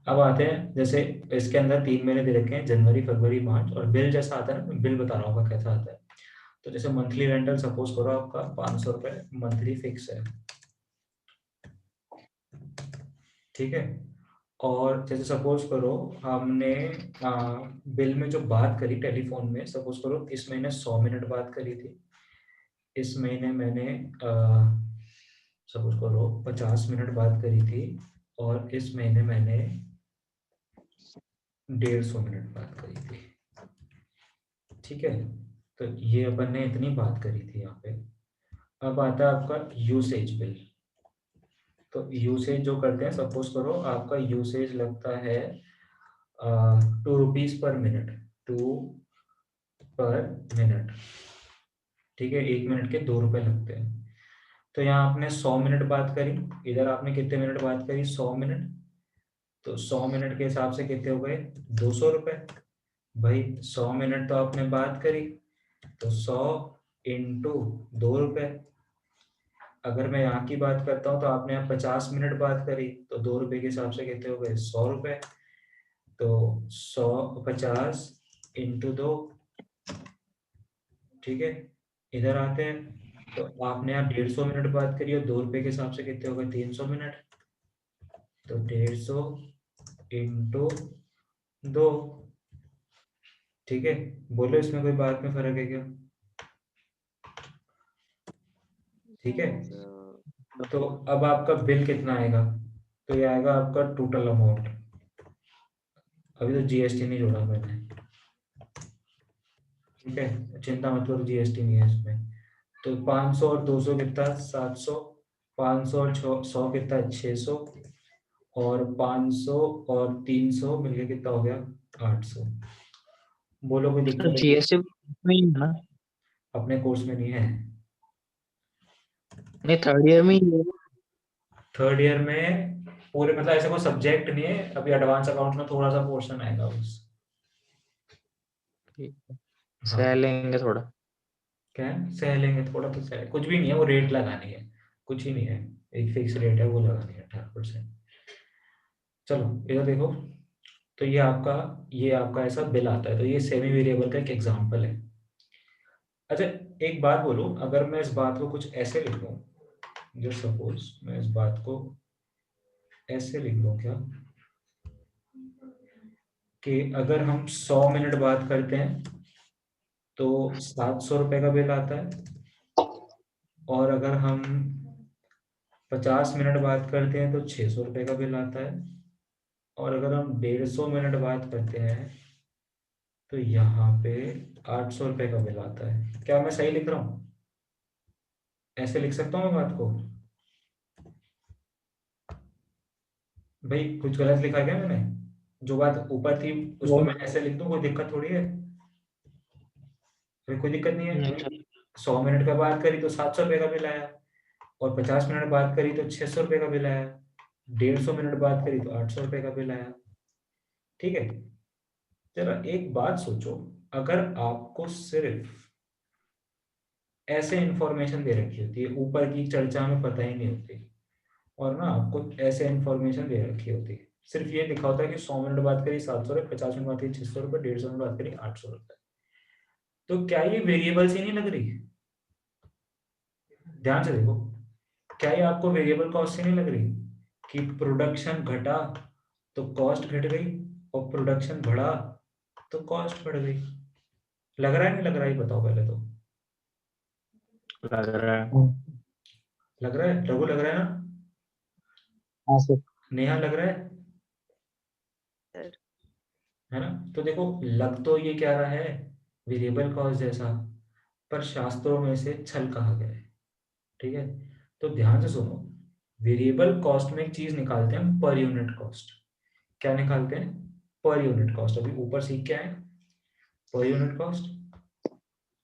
अब आते हैं, जैसे इसके अंदर 3 महीने दे रखे हैं, जनवरी, फरवरी, मार्च, और बिल जैसा आता है ना, मैं बिल बता रहा हूँ कैसा आता है। तो जैसे मंथली रेंटल सपोज करो आपका 500 रुपये मंथली फिक्स है, ठीक है। और जैसे सपोज करो हमने बिल में जो बात करी टेलीफोन में, सपोज करो इस महीने 100 मिनट बात करी थी, इस महीने मैंने सपोज करो 50 मिनट बात करी थी, और इस महीने मैंने 150 मिनट बात करी थी, ठीक है। तो ये अपन ने इतनी बात करी थी यहाँ पे। अब आता है आपका यूसेज बिल। तो यूसेज जो करते हैं, सपोज करो आपका यूसेज लगता है 2 रुपीज पर मिनट, 2 पर मिनट, ठीक है। 1 मिनट के 2 रुपए लगते हैं। तो यहाँ आपने 100 मिनट बात करी, इधर आपने कितने मिनट बात करी, 100 मिनट। तो 100 मिनट के हिसाब से कितने हो गए, 200 रुपए। भाई 100 मिनट तो आपने बात करी, तो 100 × 2 रुपए। अगर मैं यहाँ की बात करता हूँ, तो आपने यहाँ 50 मिनट बात करी, तो 2 रुपए के हिसाब से कितने हो गए, 100 रुपए। तो 100 50 × 2, ठीक है। इधर आते हैं, तो आपने यहाँ 150 मिनट बात करी, और 2 रुपए के हिसाब से कितने हो गए, 300 मिनट। तो 150 × 2, ठीक है। बोलो इसमें कोई बात में फर्क है क्या, ठीक है। तो अब आपका बिल कितना आएगा, तो ये आएगा आपका टोटल अमाउंट। अभी तो जीएसटी नहीं जोड़ा मैंने, ठीक है, चिंता मत करो, जीएसटी नहीं है इसमें। तो 500 और 200 कितना, 700। 500 और 100 कितना, 600। और 500 और 300 मिलके कितना हो गया, 800। बोलो कोई दिक्कत है क्या? जीएसटी में ही है ना? अपने कोर्स में नहीं है। नहीं, थर्ड ईयर में ही है। थर्ड ईयर में पूरे मतलब ऐसा कोई सब्जेक्ट नहीं है अभी, एडवांस अकाउंट में थोड़ा सा पोर्शन आएगा बस। ठीक है, सह हाँ, लेंगे थोड़ा। क्या है, सह लेंगे थोड़ा, तो सह कुछ भी नहीं है, वो रेट लगानी है, कुछ ही नहीं है। एक फिक्स रेट है, वो लगानी है 18%। चलो इधर देखो, तो ये आपका ऐसा बिल आता है, तो ये सेमी वेरिएबल का एक एग्जांपल है। अच्छा, एक बात बोलूं, अगर मैं इस बात को कुछ ऐसे लिख लूं, जो सपोज मैं इस बात को ऐसे लिख लूं क्या, कि अगर हम 100 मिनट बात करते हैं तो 700 रुपए का बिल आता है, और अगर हम 50 मिनट बात करते हैं तो 600 रुपए का बिल आता है, और अगर हम 150 मिनट बात करते हैं तो यहाँ पे 800 रुपए का बिल आता है। क्या मैं सही लिख रहा हूँ, ऐसे लिख सकता हूँ मैं बात को? भाई कुछ गलत लिखा क्या मैंने? जो बात ऊपर थी उसको वो मैं ऐसे लिख दूं, कोई दिक्कत थोड़ी है? कोई दिक्कत नहीं है। नहीं था। 100 मिनट का बात करी तो 700 रुपए का बिल आया, और 50 मिनट बात करी तो 600 रुपए का बिल आया, 150 मिनट बात करी तो 800 रुपए का बिल आया, ठीक है। जरा एक बात सोचो, अगर आपको सिर्फ ऐसे इंफॉर्मेशन दे रखी होती है, ऊपर की चर्चा में पता ही नहीं होती, और ना आपको ऐसे इंफॉर्मेशन दे रखी होती है, सिर्फ ये लिखा होता है कि 100 मिनट बात करी 700 रुपये, 50 मिनट बात करी 600 रुपये, 150 मिनट बात करी 800 रुपये, तो क्या ये वेरिएबल्स ही नहीं लग रही? ध्यान से देखो, क्या ये आपको वेरिएबल कॉस्ट से नहीं लग रही कि प्रोडक्शन घटा तो कॉस्ट घट गई, और प्रोडक्शन बढ़ा तो कॉस्ट बढ़ गई? लग रहा है नहीं लग रहा है, ये बताओ पहले तो। लग रहा है। लग रहा है, रघु लग रहा है ना? हाँ सर। नेहा लग रहा है ना? तो देखो, लग तो ये क्या रहा है, वेरिएबल कॉस्ट जैसा, पर शास्त्रों में से छल कहा गया है, ठीक है। तो ध्यान से सुनो, वेरिएबल कॉस्ट में एक चीज निकालते हैं हम, पर यूनिट कॉस्ट। क्या निकालते हैं, पर यूनिट कॉस्ट। अभी ऊपर सीख के आए, पर यूनिट कॉस्ट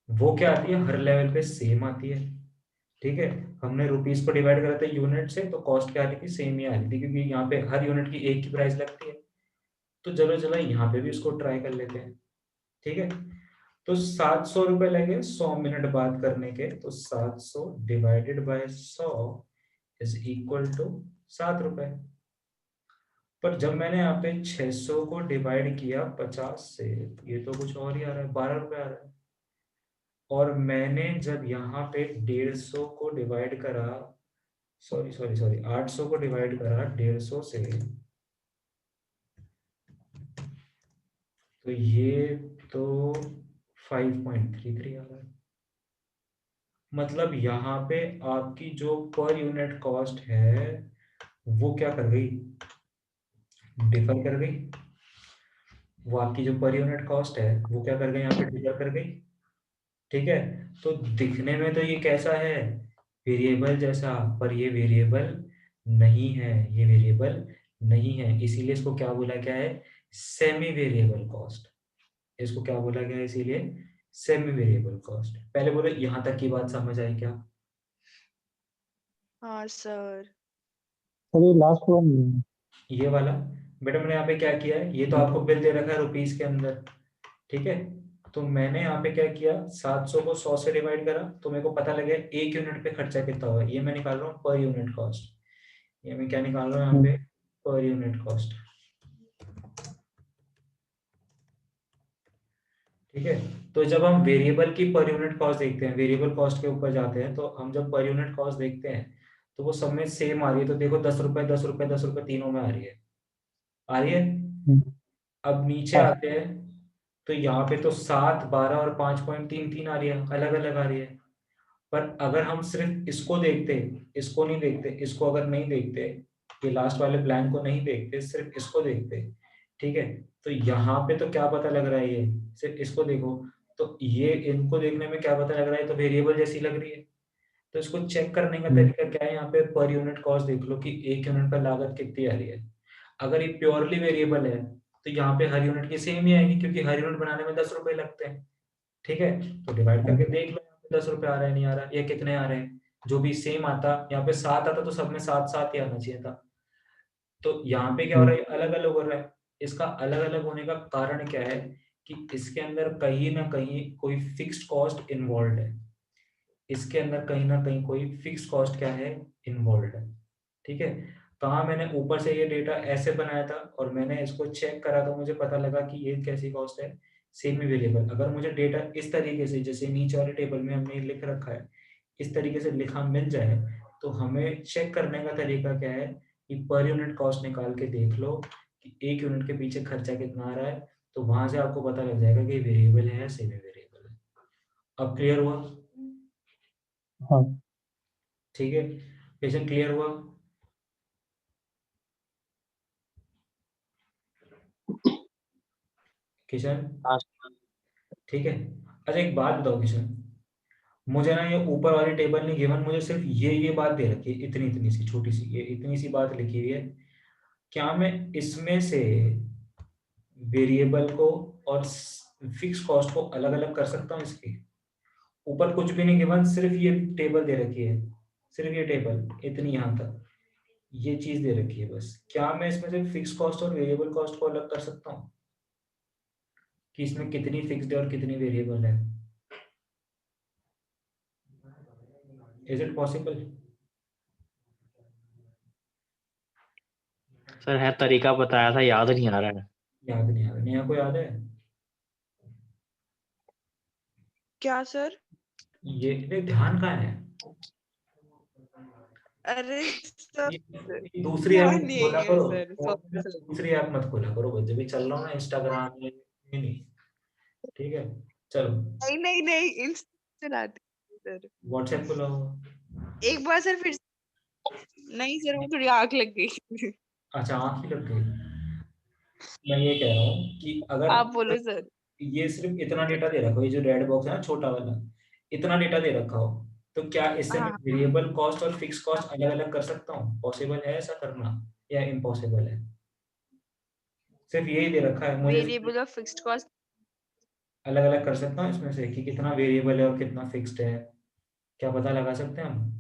वो क्या आती है, हर लेवल पे सेम आती है, ठीक है। हमने रुपीस को डिवाइड करा था यूनिट से, तो कॉस्ट क्या आ रही थी, सेम ही आ रही थी, क्योंकि यहाँ पे हर यूनिट की एक ही प्राइस लगती है। तो चलो चलो यहाँ पे भी इसको ट्राई कर लेते हैं, ठीक है। तो 700 रुपए लगे 100 मिनट बात करने के, तो 700 divided by 100 is equal to 7 रुपए। पर जब मैंने यहाँ पे 600 को डिवाइड किया 50 से, ये तो कुछ और ही आ रहा है, 12 रुपए आ रहा है। और मैंने जब यहाँ पे 150 को डिवाइड करा, सॉरी सॉरी सॉरी, 800 को डिवाइड करा 150 से, तो ये तो 5.33 आ रहा है। मतलब यहाँ पे आपकी जो पर यूनिट कॉस्ट है वो क्या कर गई, डिफर कर गई। वो आपकी जो पर यूनिट कॉस्ट है वो क्या कर गई, यहाँ पे डिफर कर गई। ठीक है, तो दिखने में तो ये कैसा है, वेरिएबल जैसा, पर ये वेरिएबल नहीं है, ये वेरिएबल नहीं है। इसीलिए इसको क्या बोला गया है, सेमी वेरिएबल कॉस्ट। इसको क्या बोला गया है इसीलिए, सेमी वेरिएबल कॉस्ट। पहले बोले यहाँ तक की बात समझ आई क्या? हाँ सर। सर ये लास्ट वन नहीं है। ये वाला, बेटा मैंने यहाँ पे क्या किया है, ये तो आपको बिल दे रखा है रुपीस के अंदर, ठीक है। तो मैंने यहाँ पे क्या किया, 700 को 100 से डिवाइड करा, तो मेरे को पता लगे एक यूनिट पे खर्चा कितना हुआ। ये मैं निकाल रहा हूँ पर यूनिट कॉस्ट। ये मैं क्या निकाल रहा हूँ यहाँ पे, पर यूनिट कॉस्ट। ठीक है, तो जब हम वेरिएबल की पर यूनिट कॉस्ट देखते हैं, वेरिएबल कॉस्ट के ऊपर जाते हैं, तो हम जब पर यूनिट कॉस्ट देखते हैं तो वो सब में सेम आ रही है। तो देखो 10 रुपए 10 रुपए 10 रुपए तीनों में आ रही है, आ रही है। अब नीचे हाँ। आते हैं तो यहाँ पे तो 7, 12 और 5.33 आ रही है, अलग अलग आ रही है। पर अगर हम सिर्फ इसको देखते, इसको नहीं देखते, इसको अगर नहीं देखते, ये लास्ट वाले ब्लैंक को नहीं देखते, सिर्फ इसको देखते, ठीक है, तो यहाँ पे तो क्या पता लग रहा है, ये सिर्फ इसको देखो, तो ये इनको देखने में क्या पता लग रहा है, तो वेरिएबल जैसी लग रही है। तो इसको चेक करने का तरीका क्या है, यहाँ पे पर यूनिट कॉस्ट देख लो कि एक यूनिट पर लागत कितनी आ रही है। अगर ये प्योरली वेरिएबल है तो यहाँ पे हर यूनिट की सेम ही आएगी, क्योंकि हर यूनिट बनाने में 10 रुपए लगते हैं। ठीक है, तो डिवाइड करके देख लो यहाँ पे 10 रुपए आ रहा है नहीं आ रहा, या कितने आ रहे हैं। जो भी सेम आता, यहाँ पे 7 आता तो सब में 7 7 ही आना चाहिए था। तो यहाँ पे क्या हो रहा है, अलग अलग हो रहा है। इसका अलग अलग होने का कारण क्या है, कि इसके अंदर कहीं ना कहीं कोई फिक्स्ड कॉस्ट इन्वॉल्व है। इसके अंदर कहीं ना कहीं कोई फिक्स्ड कॉस्ट क्या है, इन्वॉल्व है। ठीक है, कहाँ मैंने ऊपर से ये डेटा ऐसे बनाया था और मैंने इसको चेक करा तो मुझे पता लगा कि ये कैसी कॉस्ट है, सेमी वेरिएबल। अगर मुझे डेटा इस तरीके से, जैसे नीचे वाले टेबल में हमने लिख रखा है, इस तरीके से लिखा मिल जाए, तो हमें चेक करने का तरीका क्या है, कि पर यूनिट कॉस्ट निकाल के देख लो कि एक यूनिट के पीछे खर्चा कितना आ रहा है। तो वहां से आपको पता लग जाएगा कि वेरिएबल है या सेमी वेरिएबल है। अब क्लियर हुआ? हाँ। ठीक है, पेशेंट क्लियर हुआ? किशन, हाँ। ठीक है। अच्छा एक बात बताओ किशन, मुझे ना ये ऊपर वाली टेबल नहीं गिवन, मुझे सिर्फ ये बात दे रखी है, इतनी इतनी सी छोटी सी, ये इतनी सी बात लिखी हुई है। क्या मैं इसमें से वेरिएबल को और फिक्स कॉस्ट को अलग अलग कर सकता हूँ इसकी? ऊपर कुछ भी नहीं गिवन, सिर्फ ये टेबल दे रखी है, सिर्फ ये टेबल इतनी यहाँ तक, ये चीज दे रखी है बस। क्या मैं इसमें से फिक्स कॉस्ट और वेरिएबल कॉस्ट को अलग कर सकता हूँ, कि इसमें कितनी फिक्स्ड है और कितनी वेरिएबल है? Is it possible? सर है, तरीका बताया था, याद नहीं आ रहा है। याद नहीं आ रहा, नेहा को याद है? क्या सर? ये ध्यान कहाँ है? अरे सर, ये दूसरी ऐप ध्यान मत नहीं खोला है करो, सर, फोन सॉरी में सर। दूसरी ऐप मत खोला करो बस, जब भी चल रहा हूँ ना इंस्टाग्राम में, नहीं, ठीक है, चलो। नहीं नहीं नहीं, इंस्टा चलाती हूँ सर। व्हाट्सएप खोला होगा। एक बार सर फिर नहीं सर, वो थोड़ी आग लग गई। अच्छा आँख ही लग गई। मैं ये कह रहा हूँ कि अगर आप बोलो सर। ये सिर्फ इतना डेटा दे रखा हो, ये जो रेड बॉक्स है ना छोटा वाला, इतना डेटा दे रखा हो, तो क्या इससे मैं हाँ वेरिएबल कॉस्ट और फिक्स हाँ। कॉस्ट अलग अलग कर सकता हूँ? पॉसिबल है ऐसा करना, या इम्पॉसिबल है? सिर्फ यही दे रखा है मुझे, वेरिएबल और फिक्स्ड कॉस्ट अलग अलग कर सकता हूँ इसमें से कि कितना वेरिएबल है और कितना फिक्स्ड है? क्या पता लगा सकते हैं हम?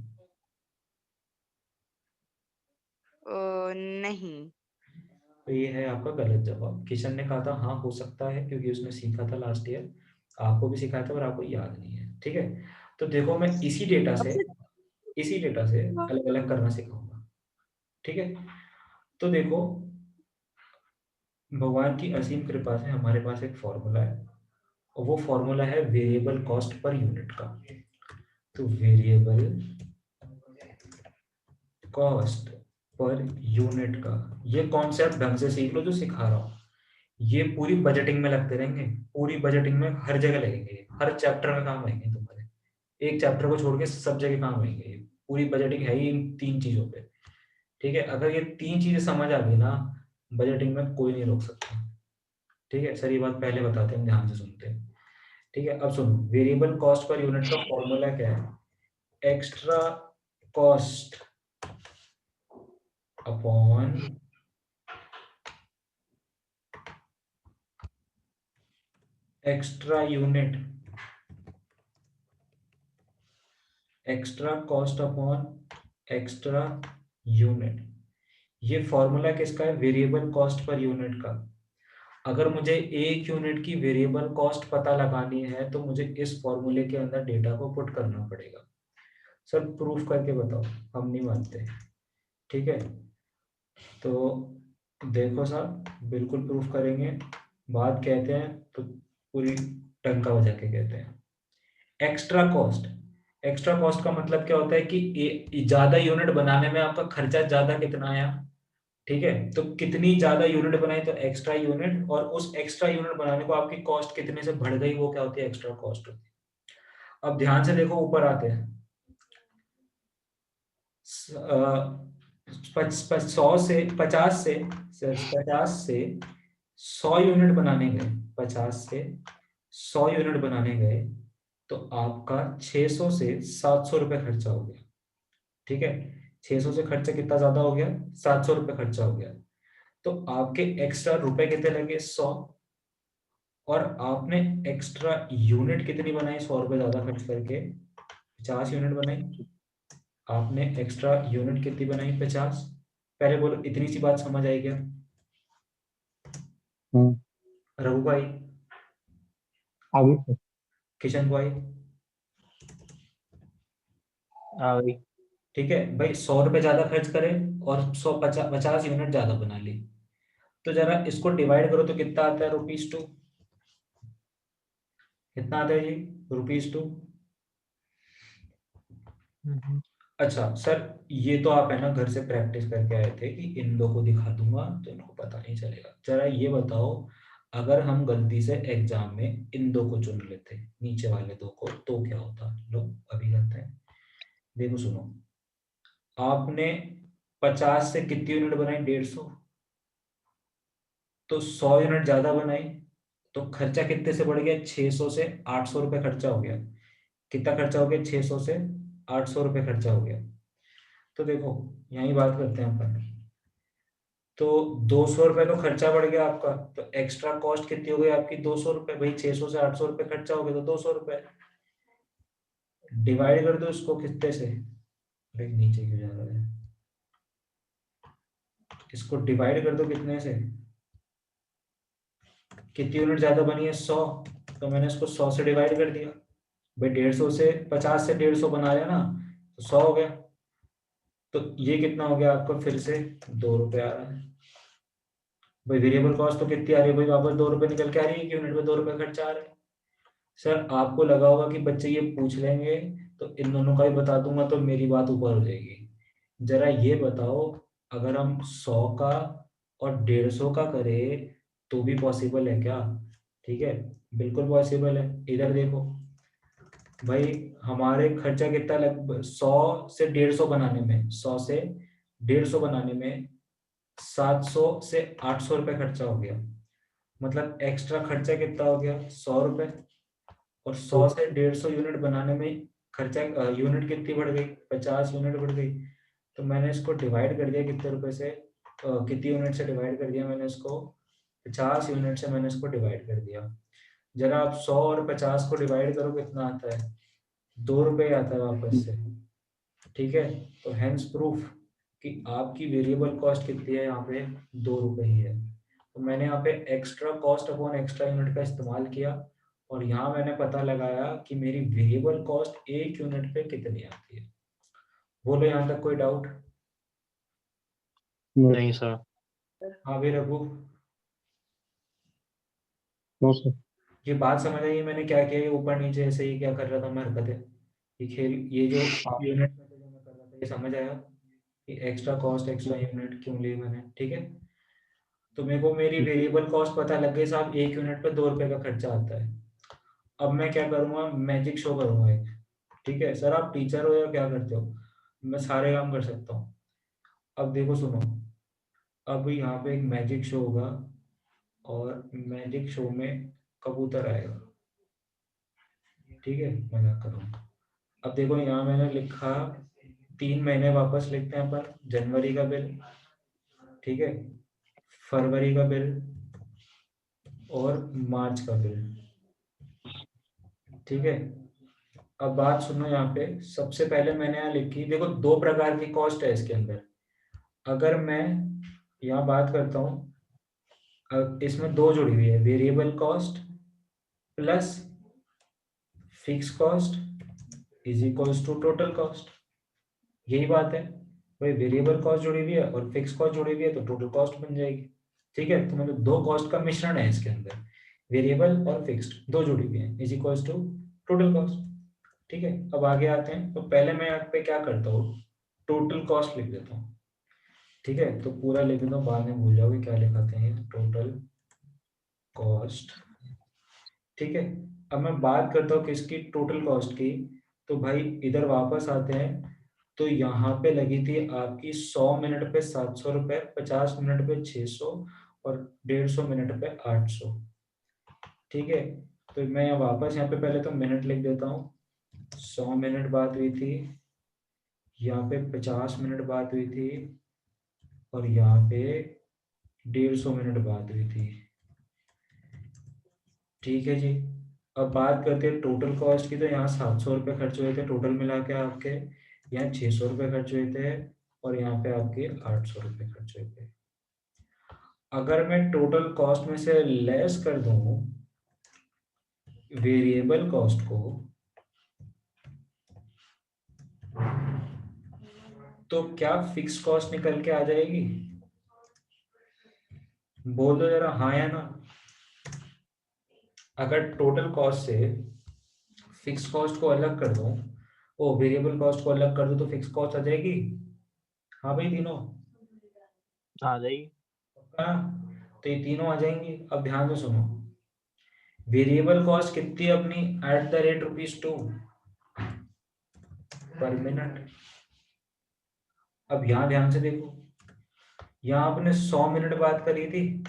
नहीं। तो ये है आपका गलत जवाब। किशन ने कहा था हाँ हो सकता है, क्योंकि उसने सीखा था लास्ट ईयर, आपको भी सिखाया था पर आपको याद नहीं है। ठीक है, तो देखो मैं अब सर इसी डेटा से अलग अलग करना सिखाऊंगा। ठीक है, तो देखो भगवान की असीम कृपा से हमारे पास एक फॉर्मूला है, और वो फॉर्मूला है वेरिएबल कॉस्ट पर यूनिट का। तो वेरिएबल कॉस्ट पर यूनिट का ये कॉन्सेप्ट ढंग से सीख लो जो सिखा रहा हूँ। ये पूरी बजटिंग में लगते रहेंगे, पूरी बजटिंग में हर जगह लगेंगे, हर चैप्टर में काम आएंगे तुम्हारे, एक चैप्टर को छोड़ के सब जगह काम आएंगे। ये पूरी बजटिंग है ही इन 3 चीजों पे। ठीक है, अगर ये 3 चीजें समझ आ गई ना, बजटिंग में कोई नहीं रोक सकता। ठीक है सर, ये बात पहले बताते हैं, ध्यान से सुनते हैं। ठीक है, अब सुनो, वेरिएबल कॉस्ट पर यूनिट का फॉर्मूला क्या है? Extra cost upon extra unit, extra cost upon extra unit. ये फॉर्मूला किसका है? वेरिएबल कॉस्ट पर यूनिट का। अगर मुझे एक यूनिट की वेरिएबल कॉस्ट पता लगानी है तो मुझे इस फॉर्मूले के अंदर डेटा को पुट करना पड़ेगा। सर प्रूफ करके बताओ, हम नहीं मानते। ठीक है, तो देखो साहब, बिल्कुल प्रूफ करेंगे। बात कहते हैं तो पूरी टंका बजा के कहते हैं। एक्स्ट्रा कॉस्ट, एक्स्ट्रा कॉस्ट का मतलब क्या होता है कि ज्यादा यूनिट बनाने में आपका खर्चा ज्यादा कितना आया। ठीक है, तो कितनी ज्यादा यूनिट बनाई तो एक्स्ट्रा यूनिट, और उस एक्स्ट्रा यूनिट बनाने को आपकी कॉस्ट कितने से बढ़ गई, वो क्या होती है? एक्स्ट्रा कॉस्ट होती है। अब ध्यान से देखो, ऊपर आते हैं। 100 से 50 से 100 यूनिट बनाने गए तो आपका 600 से 700 रुपये खर्चा हो गया। ठीक है, 600 से खर्चा कितना ज्यादा हो गया? 700 रुपये खर्चा हो गया। तो आपके एक्स्ट्रा रुपए कितने लगे? 100। और आपने एक्स्ट्रा यूनिट कितनी बनाई 100 रुपये ज्यादा खर्च करके? 50 यूनिट बनाई। आपने एक्स्ट्रा यूनिट कितनी बनाई? 50। पहले बोलो, इतनी सी बात समझ आई क्या? रघु भाई, आगे से किशन भाई, आगे। ठीक है भाई, 100 रुपये ज्यादा खर्च करें और 50 यूनिट ज्यादा बना ली, तो जरा इसको डिवाइड करो तो कितना आता है? ₹2। कितना आता है जी? ₹2। अच्छा सर, ये तो आप है ना घर से प्रैक्टिस करके आए थे कि इन दो को दिखा दूंगा तो इनको पता नहीं चलेगा। जरा ये बताओ, अगर हम गलती से एग्जाम में इन दो को चुन लेते, नीचे वाले दो को, तो क्या होता? लो अभी करते हैं। देखो सुनो, आपने 50 से कितनी यूनिट बनाई? 150। तो 100 यूनिट ज्यादा बनाई, तो खर्चा कितने से बढ़ गया? 600 से 800 रुपये खर्चा हो गया। कितना खर्चा हो गया? 600 से 800 रुपये खर्चा हो गया। तो देखो, यही बात करते हैं अपन। तो 200 रुपये तो खर्चा बढ़ गया आपका, तो एक्स्ट्रा कॉस्ट कितनी हो गई आपकी? 200 रुपये। भाई 600 से 800 रुपये खर्चा हो गया तो 200 रुपये। डिवाइड कर दो इसको कितने से? भाई नीचे क्यों जा रहा है? इसको डिवाइड कर दो कितने से? कितनी यूनिट ज्यादा बनी है? 100। तो मैंने इसको 100 से डिवाइड कर दिया। भाई 150 से 50 से 150 बना रहे ना, तो 100 हो गया। तो ये कितना हो गया आपको? फिर से 2 रुपये आ रहा है। भाई वेरिएबल कॉस्ट तो कितनी आ रही है? भाई वापस 2 रुपये निकल के आ रही है कि यूनिट पे 2 रुपये खर्चा आ रहा है। सर आपको लगा होगा कि बच्चे ये पूछ लेंगे तो इन दोनों का ही बता दूंगा तो मेरी बात ऊपर हो जाएगी। जरा ये बताओ, अगर हम 100 का और 150 का करें तो भी पॉसिबल है क्या? ठीक है, बिल्कुल पॉसिबल है। इधर देखो भाई, हमारे खर्चा कितना लग 100 से 150 बनाने में, 100 से 150 बनाने में 700 से 800 रुपये खर्चा हो गया। मतलब एक्स्ट्रा खर्चा कितना हो गया? 100 रुपये। और 100 से 150 यूनिट बनाने में खर्चा, यूनिट कितनी बढ़ गई? 50 यूनिट बढ़ गई। तो मैंने इसको डिवाइड कर दिया कितने रुपए से, कितनी यूनिट से डिवाइड कर दिया मैंने इसको? 50 यूनिट से मैंने इसको डिवाइड कर दिया। जरा आप 100 और 50 को डिवाइड करो, कितना आता है? 2 रुपये आता है वापस से। ठीक है, तो हेंस प्रूफ कि आपकी वेरिएबल कॉस्ट कितनी है यहाँ पे? 2 रुपये ही है। तो मैंने यहाँ पे extra cost upon extra unit का इस्तेमाल किया, और यहाँ मैंने पता लगाया कि मेरी वेरिएबल कॉस्ट एक यूनिट पे कितनी आती है। बोलो यहाँ तक कोई डाउट? नहीं सर। हाँ भाई रघु, नो सर। ये बात समझ आई मैंने क्या किया, ये ऊपर नीचे ऐसे ही क्या कर रहा था मैं हरकतें, ये खेल, ये जो हाँ यूनिट में जो मैं कर रहा था ये समझ आया कि एक्स्ट्रा कॉस्ट एक्स्ट्रा यूनिट क्यों ली मैंने, ठीक है। तो मेरे को मेरी ठीक। वेरिएबल कॉस्ट पता लग गई साहब, 1 यूनिट पे 2 रुपए का खर्चा आता है। अब मैं क्या करूँगा, मैजिक शो करूँगा एक, ठीक है सर आप टीचर हो या क्या करते हो, मैं सारे काम कर सकता हूँ। अब देखो सुनो, अब यहाँ पे एक मैजिक शो होगा और मैजिक शो में कबूतर आएगा, ठीक है, मजाक कर रहा हूँ। अब देखो यहाँ मैंने लिखा 3 महीने वापस लिखते हैं अपन, जनवरी का बिल, ठीक है, फरवरी का बिल और मार्च का बिल, ठीक है। अब बात सुनो यहाँ पे, सबसे पहले मैंने यहाँ लिखी, देखो 2 प्रकार की कॉस्ट है इसके अंदर। अगर मैं यहाँ बात करता हूँ, इसमें 2 जुड़ी हुई है, variable cost plus fix cost is equals to total cost, यही बात है भाई, वेरिएबल कॉस्ट जुड़ी हुई है और फिक्स कॉस्ट जुड़ी हुई है तो टोटल कॉस्ट बन जाएगी, ठीक है। तो मतलब 2 कॉस्ट का मिश्रण है इसके अंदर, वेरिएबल और फिक्स्ड 2 जुड़ी हुई है, is equals to total cost, ठीक है। अब आगे आते हैं, तो पहले मैं यहाँ पे क्या करता हूँ, टोटल कॉस्ट लिख देता हूँ, ठीक है। तो पूरा लिख देता हूँ, बाद में भूल जाओगे क्या लिखाते हैं, टोटल कॉस्ट, ठीक है। अब मैं बात करता हूँ किसकी, टोटल कॉस्ट की। तो भाई इधर वापस आते हैं, तो यहाँ पे लगी थी आपकी 100 मिनट पे 700 रुपये, 50 मिनट पे 600 और 150 मिनट पे 800, ठीक है। तो मैं यहाँ वापस यहाँ पे पहले तो मिनट लिख देता हूँ, 100 मिनट बात हुई थी, यहाँ पे 50 मिनट बात हुई थी और यहाँ पे 150 मिनट बात हुई थी, ठीक है जी। अब बात करते हैं टोटल कॉस्ट की, तो यहाँ 700 रुपये खर्च हुए थे टोटल मिला के आपके, यहाँ 600 रुपये खर्च हुए थे और यहाँ पे आपके 800 रुपये खर्च हुए थे। अगर मैं टोटल कॉस्ट में से लेस कर दूं वेरिएबल कॉस्ट को, तो क्या फिक्स कॉस्ट निकल के आ जाएगी, बोल दो जरा हाँ या ना। अगर टोटल कॉस्ट से फिक्स कॉस्ट को अलग कर दूं, ओ वेरिएबल कॉस्ट को अलग कर दूं, तो फिक्स कॉस्ट आ जाएगी, हाँ भाई तीनों, आ जाइए। पक्का ना? तो ये तीनों आ जाएंगी। अब ध्यान से सुनो, वेरिएबल कॉस्ट कितनी है अपनी, @√2 पर मिनट। अब यहाँ ध्यान से देखो, यहाँ आपने 100 मिनट बात करी थी,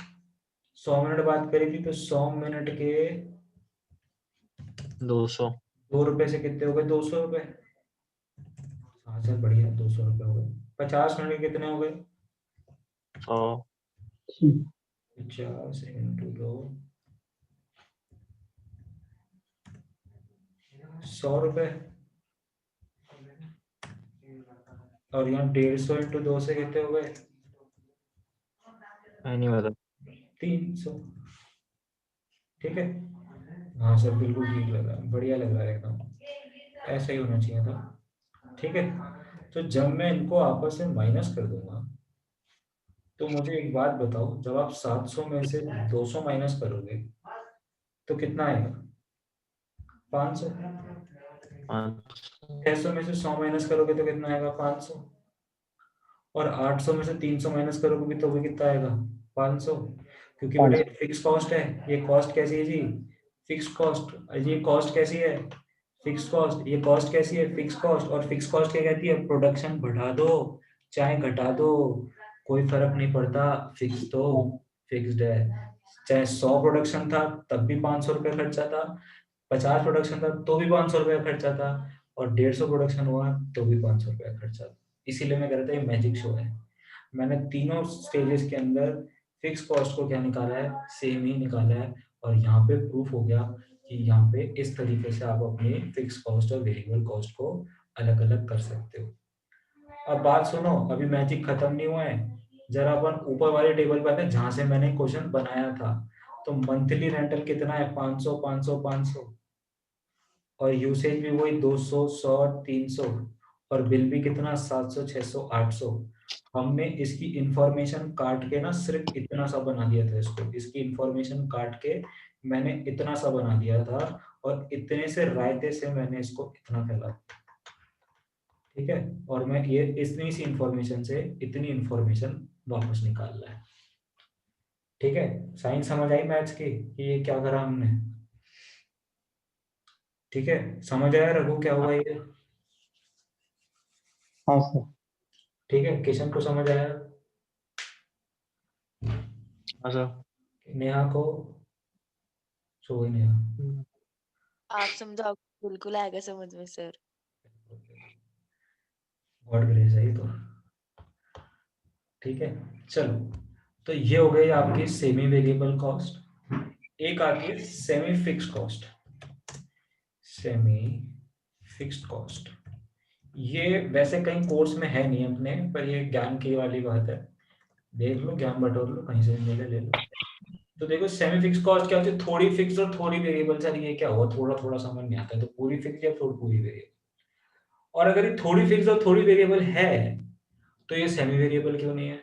100 मिनट बात करी थी, तो 100 मिनट के 200। 2 रुपए से कितने हो गए, 200 रुपए। हाँ सर बढ़िया, 200 रुपए हो गए। 50 मिनट के कितने हो गए, 100। 50 इंटू 2, 100 रुपए। और यहाँ 150 इंटू 2 से कितने हो गए, नहीं बता। 300, ठीक है। हाँ सर बिल्कुल ठीक लग रहा है, बढ़िया लग रहा है एकदम, ऐसा ही होना चाहिए था, ठीक है। तो जब मैं इनको आपस में माइनस कर दूंगा, तो मुझे एक बात बताओ, जब आप 700 में से 200 माइनस करोगे तो कितना आएगा, 500। 500। 600 में से 100 माइनस करोगे तो कितना आएगा, 500। और 800 में से 300 माइनस करोगे तो भी कितना आएगा, 500। क्योंकि बेटा 500। ये फिक्स कॉस्ट है, ये कॉस्ट कैसी है जी, फिक्स कॉस्ट, ये कॉस्ट कैसी है, फिक्स कॉस्ट, ये कॉस्ट कैसी है, फिक्स कॉस्ट। और फिक्स कॉस्ट क्या कहती है, प्रोडक्शन बढ़ा दो चाहे घटा दो कोई फर्क नहीं पड़ता, फिक्स तो फिक्स्ड है। चाहे 100 प्रोडक्शन था तब भी 500 रुपये खर्चा था, 50 प्रोडक्शन था तो भी 500 रुपये खर्चा था, और 150 प्रोडक्शन हुआ तो भी 500 रुपये खर्चा था। इसीलिए मैं कह रहा था ये मैजिक शो है। मैंने तीनों स्टेजेस के अंदर फिक्स कॉस्ट को क्या निकाला है, सेम ही निकाला है, और यहाँ पे प्रूफ हो गया कि यहाँ पे इस तरीके से आप अपनी फिक्स कॉस्ट और वेरिएबल कॉस्ट को अलग अलग कर सकते हो। अब बात सुनो, अभी मैजिक खत्म नहीं हुआ है, जरा अपन ऊपर वाले टेबल पर आते जहां से मैंने क्वेश्चन बनाया था। तो मंथली रेंटल कितना है, 500 500 500, और यूसेज भी वही 200 100 300, और बिल भी कितना 700 600 800। हमने इसकी इंफॉर्मेशन काट के ना सिर्फ इतना सा बना दिया था इसको, इसकी इंफॉर्मेशन काट के मैंने इतना सा बना दिया था और इतने से रायते से मैंने इसको इतना फैला, ठीक है। और मैं ये इतनी सी इंफॉर्मेशन से इतनी इंफॉर्मेशन वापस निकाल रहा है, ठीक है। साइंस समझ आई मैथ्स की कि ये क्या करा हमने, ठीक है। समझ आया रघु क्या हुआ ये, हाँ सर। ठीक है। किशन को समझ आया, हाँ सर। नेहा को, सो गई नेहा। आप समझाओ, बिल्कुल आएगा समझ में सर। गॉड ग्रेस है ये तो, ठीक है। चलो, तो ये हो गई आपकी सेमी वेरिएबल कॉस्ट। एक आती है semi fixed cost, semi fixed cost. ये वैसे कहीं कोर्स में है नहीं अपने, पर ये ज्ञान की वाली बात है, देख लो, ज्ञान बटोर लो, कहीं से भी मिले ले लो। तो देखो सेमी फिक्स कॉस्ट क्या होती है, थोड़ी फिक्स और थोड़ी वेरिएबल। सर ये क्या हुआ, थोड़ा थोड़ा समझ नहीं आता है, तो पूरी फिक्स या थोड़ी पूरी वेरिएबल। और अगर ये थोड़ी फिक्स और थोड़ी वेरिएबल है तो ये सेमी वेरिएबल क्यों नहीं है।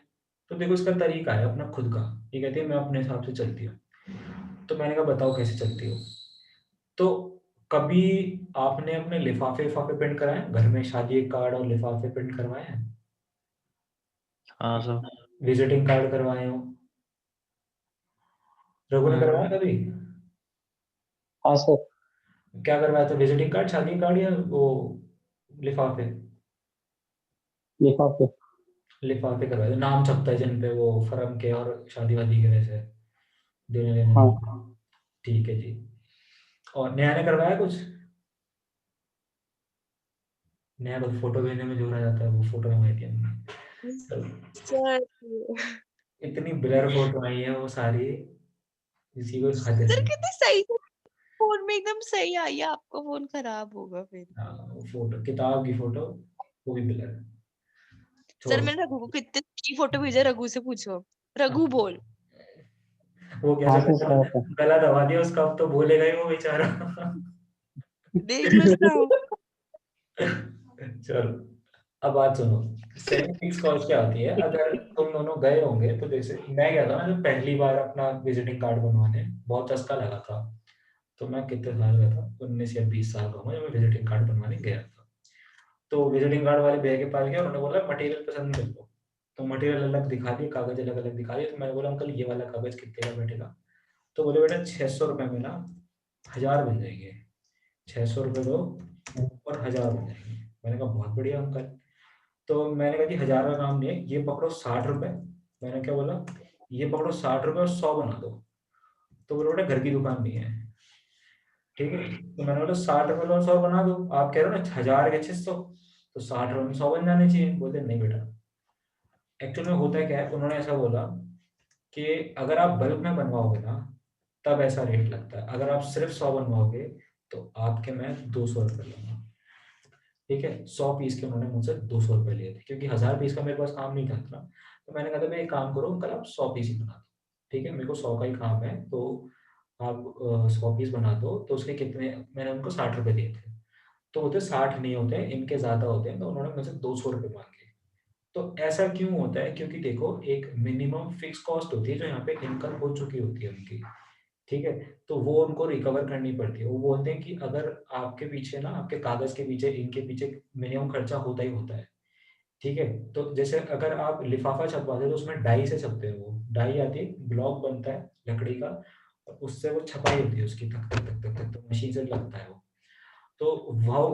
तो देखो इसका तरीका है अपना खुद का, ये कहती है मैं अपने हिसाब से चलती हूँ। तो मैंने कहा बताओ कैसे चलती हो। तो कभी आपने अपने लिफाफे लिफाफे प्रिंट कराए हैं? घर में शादी के कार्ड और लिफाफे प्रिंट करवाए हैं? हाँ सर। विजिटिंग कार्ड करवाए हो? रघु ने करवाया कभी? हाँ सर। क्या करवाया था, विजिटिंग कार्ड, शादी कार्ड, या वो लिफाफे? लिफाफे। लिफाफे करवाए थे, नाम छपता है जिन पे वो फर्म के और शादी वादी के वैसे देने लेने हाँ। में। ठीक है जी। और नया ने करवाया कुछ? नया को फोटो भेजने में जोड़ा जाता है, वो फोटो मंगाई थी हमने। तो सर इतनी ब्लर फोटो आई है वो सारी, किसी को हद सर नहीं। कितनी सही, फोन में एकदम सही आई है, आपका फोन खराब होगा फिर। हाँ, वो फोटो, किताब की फोटो, वो भी ब्लर। सर छोड़ो। मैंने रघु को कितनी अच्छी फोटो भेजा, रघु से पूछो। रघु बोल। वो हाँ कैसे सर गला, सर सर। गला दबा दिया उसका, अब तो बोलेगा ही वो बेचारा। देख लो सुनाओ। चलो, अब बात सुनो। सेमी फिक्स कॉस्ट क्या होती है, अगर तुम दोनों गए होंगे, तो जैसे मैं गया था ना जब पहली बार अपना विजिटिंग कार्ड बनवाने, बहुत चस्का लगा था। तो मैं कितने साल का था, 19 या 20 साल का हूँ जब मैं विजिटिंग कार्ड बनवाने गया था। तो विजिटिंग कार्ड वाले भैया के पास गया, उन्होंने बोला मटेरियल पसंद कर लो। तो मटेरियल अलग दिखा दिए, कागज अलग अलग दिखा दिए। तो मैंने बोला अंकल ये वाला कागज कितने का बैठेगा? तो बोले बेटा 600 रुपये में ना 1000 बन जाएंगे, 600 रुपये दो और 1000 बन जाएंगे। मैंने कहा बहुत बढ़िया अंकल। तो मैंने कहा कि 1000 का काम नहीं है, ये पकड़ो 60 रुपये। मैंने क्या बोला, ये पकड़ो 60 रुपये और 100 बना दो। तो बोले बेटा घर की दुकान नहीं है, ठीक है। तो मैंने बोला 60 रुपये और 100 बना दो, आप कह रहे हो ना 1000 के 600, तो 60 रुपये में 100 बन जाने चाहिए। बोलते नहीं बेटा, एक्चुअल में होता क्या है, उन्होंने ऐसा बोला कि अगर आप बल्क में बनवाओगे ना तब ऐसा रेट लगता है, अगर आप सिर्फ 100 बनवाओगे तो आपके मैं 200 रुपये लूंगा, ठीक है। 100 पीस के उन्होंने मुझसे 200 रुपये लिए थे, क्योंकि 1000 पीस का मेरे पास काम नहीं था इतना। तो मैंने कहा था मैं एक काम करो कल आप 100 पीस ही बना दो, ठीक है, मेरे को 100 का ही काम है, तो आप 100 पीस बना दो। तो उसके कितने, मैंने उनको 60 रुपये दिए थे। तो होते 60 नहीं होते हैं, इनके ज्यादा होते हैं, तो उन्होंने मुझसे 200 रुपये मांगे। तो ऐसा क्यों होता है, क्योंकि देखो एक मिनिमम फिक्स कॉस्ट होती है जो यहाँ पे इनकम हो चुकी होती है उनकी, ठीक है। तो वो उनको रिकवर करनी पड़ती है। वो बोलते हैं कि अगर आपके पीछे ना, आपके कागज के पीछे, इनके पीछे मिनिमम खर्चा होता ही होता है, ठीक है। तो जैसे अगर आप लिफाफा छपवाते हो तो उसमें डाई से छपते हैं, वो डाई आती है, ब्लॉक बनता है लकड़ी का, और उससे वो छपाई होती है उसकी, तक तक तक तक तक, तो मशीन से लगता है वो। तो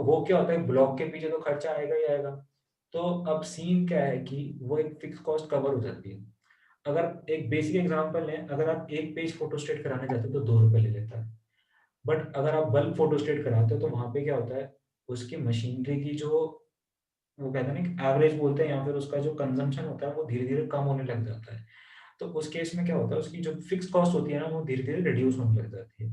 वो क्या होता है, ब्लॉक के पीछे तो खर्चा आएगा ही आएगा। तो अब सीन क्या है कि वो एक फिक्स कॉस्ट कवर हो जाती है। अगर एक बेसिक एग्जांपल लें, अगर आप एक पेज फोटोस्टेट कराने जाते हो तो 2 रुपए ले लेता है। बट अगर आप बल्क फोटोस्टेट कराते हो तो वहां पे क्या होता है, उसकी मशीनरी की जो, वो कहते हैं ना एवरेज बोलते हैं, या फिर उसका जो कंजम्पशन होता है वो धीरे धीरे कम होने लग जाता है। तो उस केस में क्या होता है, उसकी जो फिक्स कॉस्ट होती है ना वो धीरे धीरे रिड्यूस होने लग जाती है।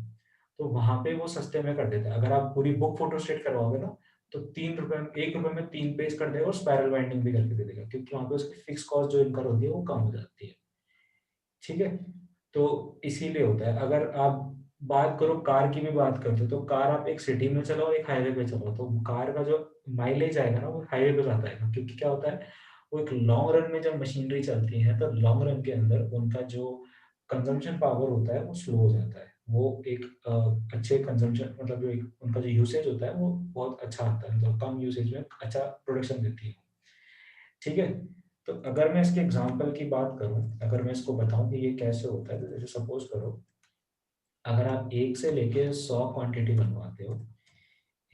तो वहां पे वो सस्ते में कर देता है। अगर आप पूरी बुक फोटोस्टेट करवाओगे ना तो 3 रुपए, 1 रुपए में 3 पेज कर देगा और स्पायरल बाइंडिंग भी करके दे देगा, क्योंकि वहां पे उसकी फिक्स कॉस्ट जो इनकर होती है वो कम हो जाती है, ठीक है। तो इसीलिए होता है। अगर आप बात करो कार की भी बात करते हो, तो कार आप एक सिटी में चलाओ एक हाईवे पे चलाओ, तो कार का जो माइलेज आएगा ना वो हाईवे पे ज्यादा आएगा, क्योंकि क्या होता है वो एक लॉन्ग रन में जब मशीनरी चलती है तो लॉन्ग रन के अंदर उनका जो कंजम्पशन पावर होता है वो स्लो हो जाता है। वो एक अच्छे कंजम्पशन मतलब जो एक उनका जो यूसेज होता है वो बहुत अच्छा आता है, मतलब कम यूसेज में अच्छा प्रोडक्शन देती है। ठीक है? तो अगर मैं इसके एग्ज़ाम्पल की बात करूँ, अगर मैं इसको बताऊँ कि ये कैसे होता है, तो जैसे सपोज़ करो, अगर आप 1 से लेके 100 क्वांटिटी बनवाते हो,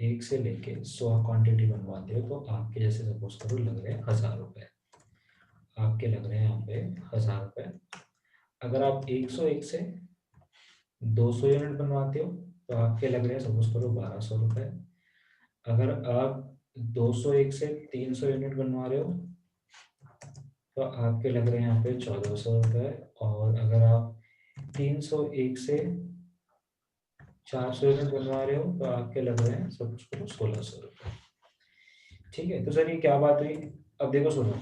1 से लेके 100 क्वांटिटी बनवाते हो, तो आपके जैसे सपोज़ करो लग रहे हैं ₹1000, आपके लग रहे हैं यहाँ पे ₹1000। अगर आप 101 से 200 यूनिट बनवाते हो, तो आपके लग रहे हैं सपोज़ करो ₹1200। अगर आप 201 से 300 यूनिट बनवा रहे हो, तो आपके लग रहे हैं यहाँ पे ₹1400। और अगर आप 301 से 400 यूनिट बनवा रहे हो, तो आपके लग रहे हैं सब कुछ करो ₹1600। ठीक है, तो सर ये क्या बात हुई? अब देखो सुनो,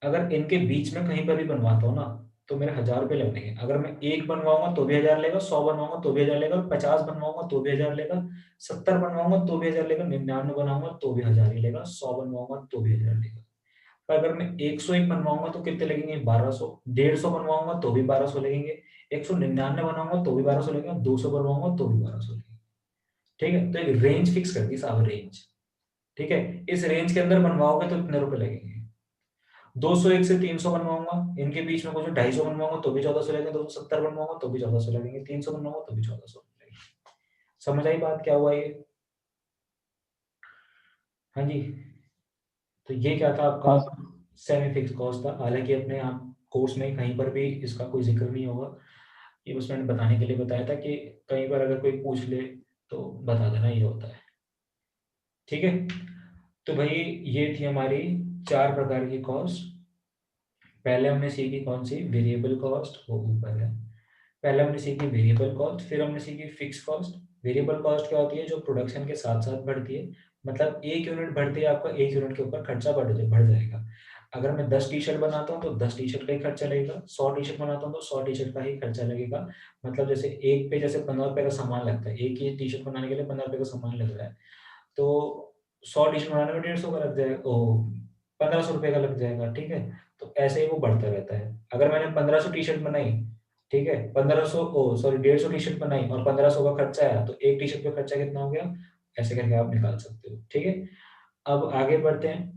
अगर इनके बीच में कहीं पर भी बनवाता हूँ ना, तो मेरे ₹1000 लगेंगे। अगर मैं 1 बनवाऊँगा तो भी 1000 लेगा, 100 बनवाऊँगा तो भी 1000 लेगा, 50 बनवाऊँगा तो भी 1000 लेगा, 70 बनवाऊँगा तो भी 1000 लेगा, 99 बनाऊँगा तो भी 1000 ही लेगा, 100 बनवाऊँगा तो भी 1000 लेगा। पर अगर मैं 101 बनवाऊँगा तो कितने लगेंगे? 1200, 150 बनवाऊँगा तो भी 1200 लगेंगे, 199 बनाऊँगा तो भी 1200 लगेगा, 200 बनवाऊँगा तो भी 1200 लगेगा। ठीक है? तो एक रेंज फिक्स कर दी साहब, रेंज। ठीक है? इस रेंज के अंदर बनवाओगे तो इतने रुपए लगेंगे। 201 से 300 बनवाऊँगा, इनके बीच में कुछ 250 बनवाऊँगा तो भी 1400 लगेंगे, 270 बनवाऊँगा तो भी 1400 लगेंगे, 300 बनवाऊँगा तो भी 1400 लगेंगे। समझ आई बात क्या हुआ ये? हाँ जी। तो ये क्या था आपका हाँ सर। सेमी फिक्स कॉस्ट था। हालाँकि अपने आप कोर्स में कहीं पर भी इसका कोई ज़िक्र नहीं होगा। ये बस मैंने बताने के लिए बताया था कि कहीं पर अगर कोई पूछ ले तो बता देना ये होता है। ठीक है? तो भाई ये थी हमारी 4 प्रकार की कॉस्ट। पहले हमने सीखी कौन-सी? वेरिएबल कॉस्ट, वो ऊपर है। पहले हमने सीखी वेरिएबल कॉस्ट, फिर हमने सीखी फिक्स कॉस्ट। वेरिएबल कॉस्ट क्या होती है? जो प्रोडक्शन के साथ-साथ बढ़ती है। मतलब 1 यूनिट बढ़ती है, आपका 1 यूनिट के ऊपर खर्चा बढ़ जाएगा। अगर मैं 10 टी-शर्ट बनाता हूँ, तो 10 टी-शर्ट का ही खर्चा लगेगा। 100 टी-शर्ट बनाता हूँ, तो 100 टी-शर्ट का ही खर्चा लगेगा। मतलब जैसे एक पे जैसे ₹15 का सामान लगता है, एक ही टी-शर्ट बनाने के लिए ₹15 का सामान लग रहा है, तो 100 टीशर्ट बनाने में 150 का लग जाएगा, ओह! ₹1500 का लग जाएगा, ठीक है? तो ऐसे ही वो बढ़ता रहता है। अगर मैंने 1500 टी-शर्ट बनाई, ठीक है? 1500 ओह! सॉरी 150 टी-शर्ट बनाई और 1500 का खर्चा आया, तो एक टी-शर्ट का खर्चा कितना हो गया? ऐसे करके आप निकाल सकते हो, ठीक है? अब आगे बढ़ते हैं।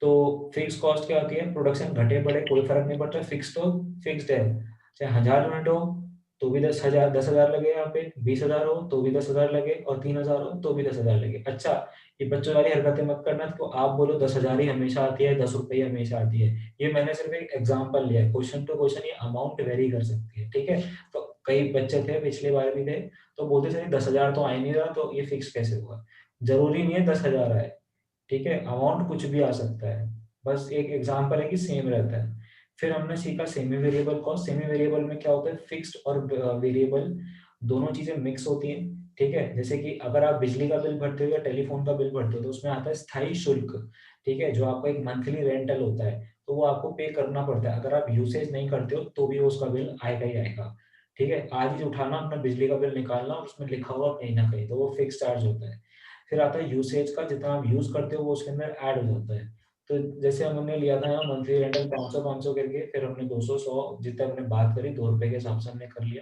तो फिक्स कॉस्ट क्या होती है? प्रोडक्शन घटे-बढ़े कोई फ़र्क नहीं पड़ता, फिक्स तो फिक्स्ड है। चाहे 1000 यूनिट हो, तो भी 10,000 लगे यहाँ पे, 20,000 हो, तो भी 10,000 लगे और 3,000 हो, तो भी 10,000 लगे। अच्छा, ये बच्चों वाली हरकतें मत करना तो आप बोलो 10,000 ही हमेशा आती है, ₹10 ही हमेशा आती है। ये मैंने सिर्फ़ एक एग्ज़ाम्पल लिया है, क्वेश्चन टू क्वेश्चन ये अमाउंट वेरी कर सकती है, ठीक है? तो कई बच्चे थे, पिछली बार भी थे, तो बोलते थे 10,000 तो आ ही नहीं रहा, तो ये फिक्स कैसे हुआ? ज़रूरी नहीं है 10,000 आए। ठीक है? अमाउंट कुछ भी आ सकता है। बस एक एग्ज़ाम्पल है कि सेम रहता है। फिर हमने सीखा semi variable cost. Semi variable में क्या होता है? फिक्स्ड और वेरिएबल दोनों चीज़ें मिक्स होती हैं, ठीक है? जैसे कि अगर आप बिजली का बिल भरते हो या टेलीफ़ोन का बिल भरते हो, तो उसमें आता है स्थायी शुल्क, ठीक है? जो आपका एक मंथली रेंटल होता है, तो वो आपको पे करना पड़ता है। अगर आप यूसेज नहीं करते हो, तो भी उसका बिल आएगा ही आएगा, ठीक है? आज ही उठाना, अपना बिजली का बिल निकालना और उसमें लिखा होगा कहीं न कहीं, तो वो फिक्स चार्ज होता है। फिर आता है यूसेज का, जितना आप यूज़ करते हो वो उसके अंदर ऐड हो जाता है। तो जैसे हमने लिया था यहाँ मंथली रेंटल 500-500 करके, फिर हमने 200, 100 जितना हमने बात करी ₹2 के हिसाब से हमने कर लिया।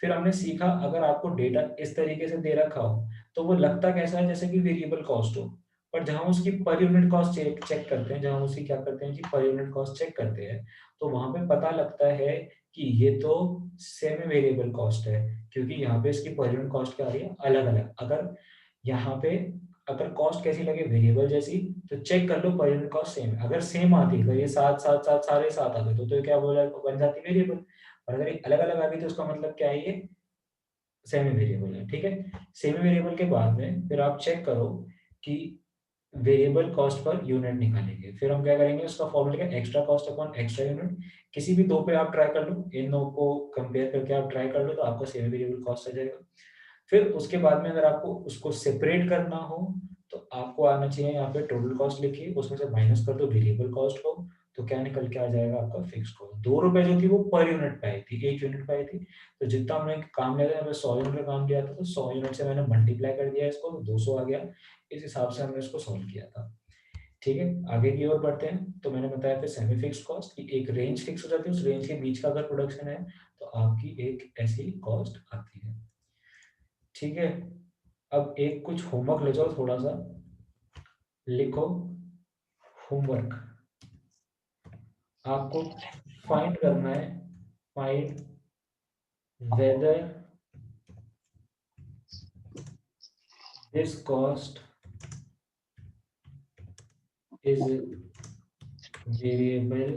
फिर हमने सीखा अगर आपको डेटा इस तरीके से दे रखा हो, तो वो लगता कैसा है? जैसे कि वेरिएबल कॉस्ट हो। पर जहाँ उसकी per unit cost check check करते हैं, जहाँ उसकी क्या करते हैं कि पर यूनिट कॉस्ट चेक करते हैं, तो वहाँ पे पता लगता है कि ये तो सेमी वेरिएबल कॉस्ट है, क्योंकि यहाँ पे इसकी पर यूनिट कॉस्ट क्या आ रही है? अलग-अलग। अगर यहाँ पे अगर कॉस्ट कैसी लगे वेरिएबल जैसी, तो चेक कर लो पर यूनिट कॉस्ट सेम है। अगर सेम आती है, अगर ये 7, 7, 7 सारे 7 आ गए, तो ये क्या बोला बन जाती है वेरिएबल। और अगर ये अलग-अलग आ गई, तो उसका मतलब क्या है? ये सेमी वेरिएबल है, ठीक है? सेमी वेरिएबल के बाद में फिर आप चेक करो कि वेरिएबल कॉस्ट पर यूनिट निकालेंगे। फिर हम क्या करेंगे? उसका फॉर्मूला क्या है? Extra cost upon extra unit. किसी भी 2 पे आप ट्राई कर लो, इन 2 को कंपेयर करके आप ट्राई कर लो, तो आपका सेमी वेरिएबल कॉस्ट आ जाएगा। फिर उसके बाद में अगर आपको उसको सेपरेट करना हो, तो आपको आना चाहिए यहाँ पे टोटल कॉस्ट लिखिए, उसमें से माइनस कर दो वेरिएबल कॉस्ट को, तो क्या निकल के आ जाएगा? आपका फिक्स कॉस्ट। ₹2 जो थी वो पर यूनिट पे आई थी, 1 यूनिट पे आई थी। तो जितना हमने काम लिया था, यहाँ पे 100 यूनिट का काम लिया था, तो 100 यूनिट से मैंने मल्टीप्लाई कर दिया इसको, तो 200 आ गया। इस हिसाब से हमने इसको सॉल्व किया था। ठीक है, आगे की ओर बढ़ते हैं। तो मैंने बताया फिर सेमी फिक्स कॉस्ट की एक रेंज फिक्स हो जाती है, उस रेंज के बीच का अगर प्रोडक्शन है तो आपकी एक ऐसी कॉस्ट आती है। ठीक है, अब एक कुछ होमवर्क ले जाओ, थोड़ा सा लिखो होमवर्क। आपको फाइंड करना है, find whether this cost is variable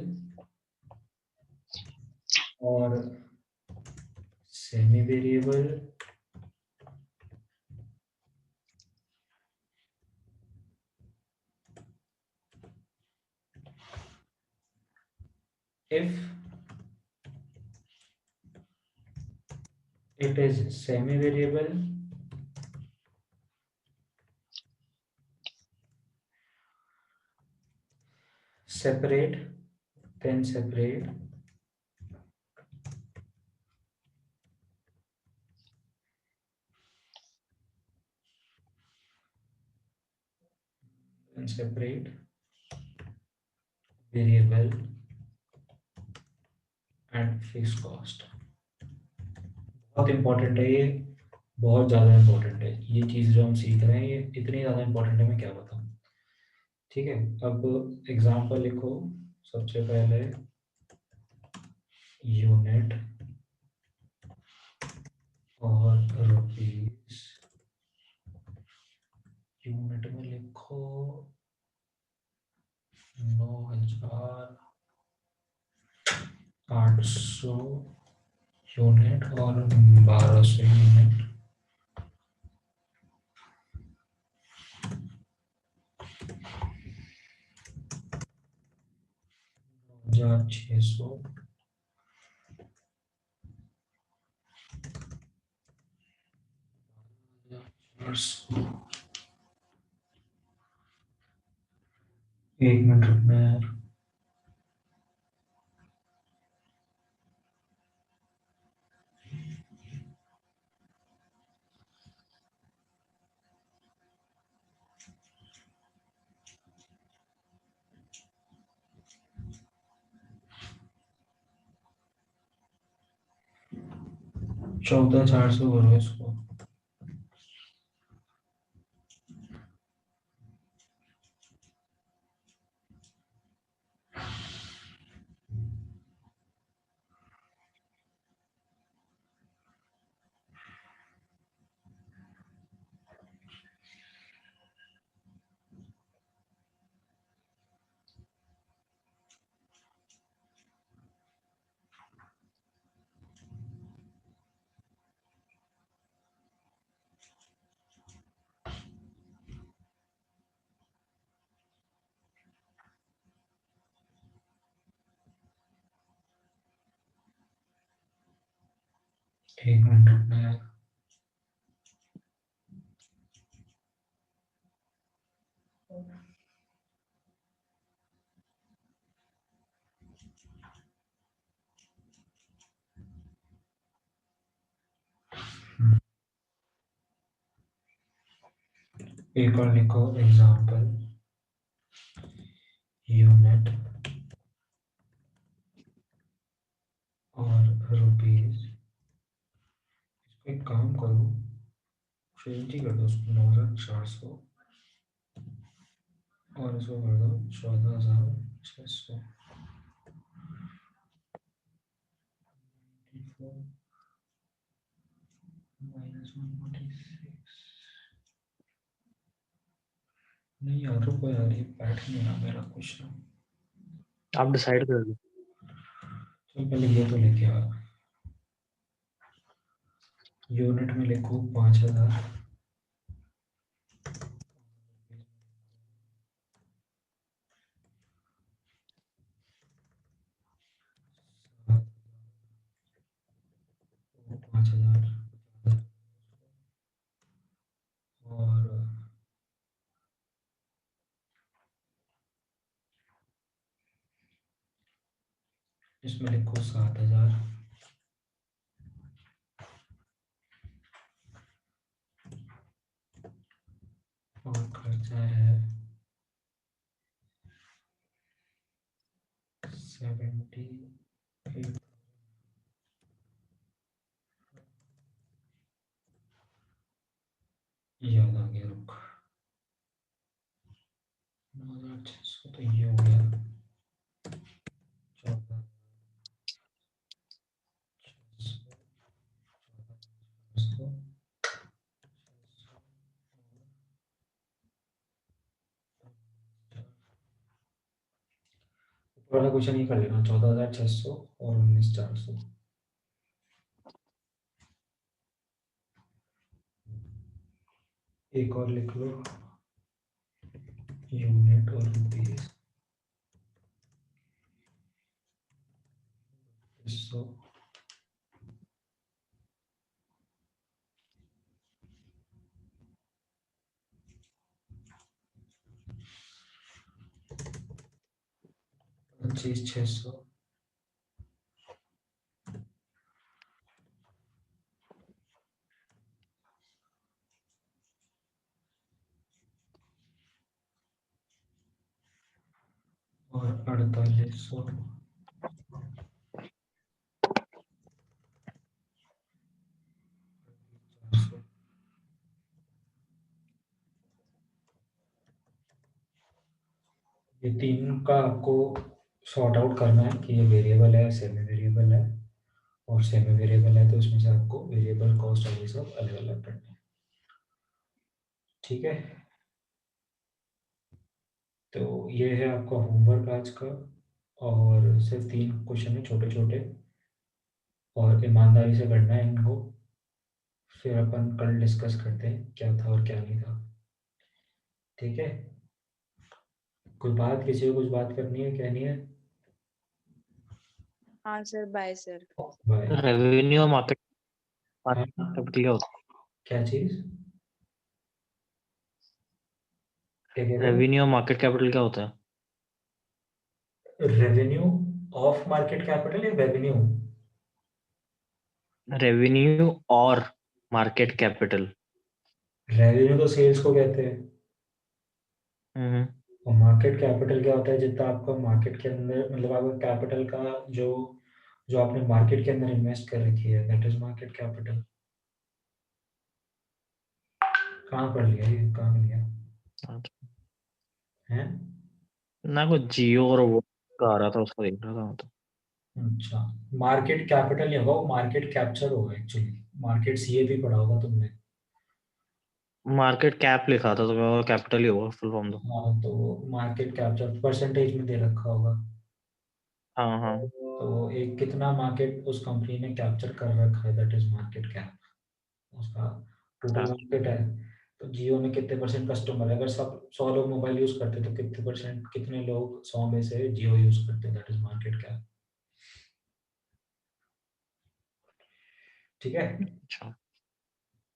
और semi variable if it is semi variable separate, then separate variable and fixed cost। बहुत इंपॉर्टेंट है ये, बहुत ज़्यादा इंपॉर्टेंट है ये चीज़ जो हम सीख रहे हैं, ये इतनी ज़्यादा इंपॉर्टेंट है मैं क्या बताऊँ। ठीक है, अब एग्जांपल लिखो। सबसे पहले यूनिट और रुपीस। यूनिट में लिखो 9,800 यूनिट और 1,200 यूनिट। 1,600 एक मिनट रुकना यार। चौदह 400 करो इसको। एक मिनट रुकना यार। एक और लिखो एग्जांपल यूनिट और रुपीस। एक काम करो, चेंज ही कर दो उसको 9,400 और इसको कर दो 14,600। नहीं यार रुको यार, ये बैठ नहीं रहा मेरा क्वेश्चन। आप डिसाइड कर लो। चल पहले ये तो लेके आ। यूनिट में लिखो 5,000 5,000 और इसमें लिखो 7,000 और खर्चा है याद आ गया, रुक। 9600 तो ये हो गया। 14,600, 14,600, ऊपर वाला क्वेश्चन ये कर लेना, 14,600 और 19,400। एक और लिख लो, यूनिट और रुपीज 100। पच्चीस 600, और 4800, ये तीन का आपको सॉर्ट आउट करना है कि ये वेरिएबल है, सेमी वेरिएबल है, और सेमी वेरिएबल है तो उसमें से आपको वेरिएबल कॉस्ट और ये सब अलग अलग करना है। ठीक है, तो ये है आपका होमवर्क आज का, और सिर्फ 3 क्वेश्चन है छोटे छोटे, और ईमानदारी से करना है इनको। फिर अपन कल डिस्कस करते हैं क्या था और क्या नहीं था। ठीक है, कोई बात, किसी को कुछ बात करनी है, कहनी है? हाँ sir, bye sir. Bye. Revenue और मार्केट हाँ, कैपिटल क्या होता क्या चीज, क्या कह है? रहे हो? रेवेन्यू और मार्केट कैपिटल क्या होता है? रेवेन्यू ऑफ मार्केट कैपिटल या रेवेन्यू? रेवेन्यू और मार्केट कैपिटल। रेवेन्यू तो सेल्स को कहते हैं, हम्म। और मार्केट कैपिटल क्या होता है, जितना आपका मार्केट के अंदर, मतलब आपका कैपिटल का जो जो आपने मार्केट के अंदर इन्वेस्ट कर रखी है, दैट इज मार्केट कैपिटल। कहाँ पढ़ लिया ये, कहाँ लिया है? ना कुछ जियो और वो का आ रहा था, उसका देख रहा था मैं तो। अच्छा, मार्केट कैपिटल नहीं होगा, वो मार्केट कैप्चर होगा एक्चुअली। मार्केट सीए भी पढ़ा होगा तुमने। मार्केट कैप लिखा था तो मैं कैपिटल ही होगा फुल फॉर्म तो। हाँ, तो मार्केट कैप्चर परसेंटेज में दे रखा होगा, हाँ हाँ। तो एक कितना मार्केट उस कंपनी ने कैप्चर कर रखा है, दैट इज मार्केट कैप। उसका टोटल अच्छा। मार्केट है। तो जियो में कितने परसेंट कस्टमर है, अगर सब 100 लोग मोबाइल यूज करते तो कितने परसेंट, कितने लोग 100 में से जियो यूज करते, दैट इज मार्केट कैप। ठीक है, अच्छा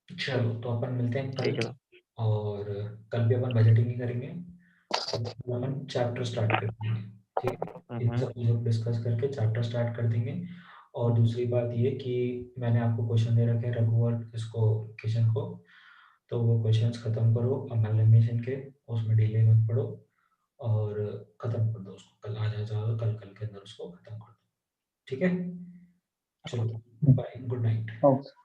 चलो तो अपन मिलते हैं कल, ठीक है। और कल भी अपन बजटिंग ही करेंगे, और अपन चैप्टर स्टार्ट कर देंगे। ठीक है, इन हम्म। सब चीज़ों को डिस्कस करके चैप्टर स्टार्ट कर देंगे। और दूसरी बात ये कि मैंने आपको क्वेश्चन दे रखे हैं रघु और इसको, किशन को, तो वो क्वेश्चंस खत्म करो अमेलमेशन के, उसमें डिले मत पड़ो, और खत्म कर दो उसको, कल आज आ जाओ, कल कल के अंदर उसको खत्म कर दो। ठीक है, चलो, बाय, गुड नाइट। ओके।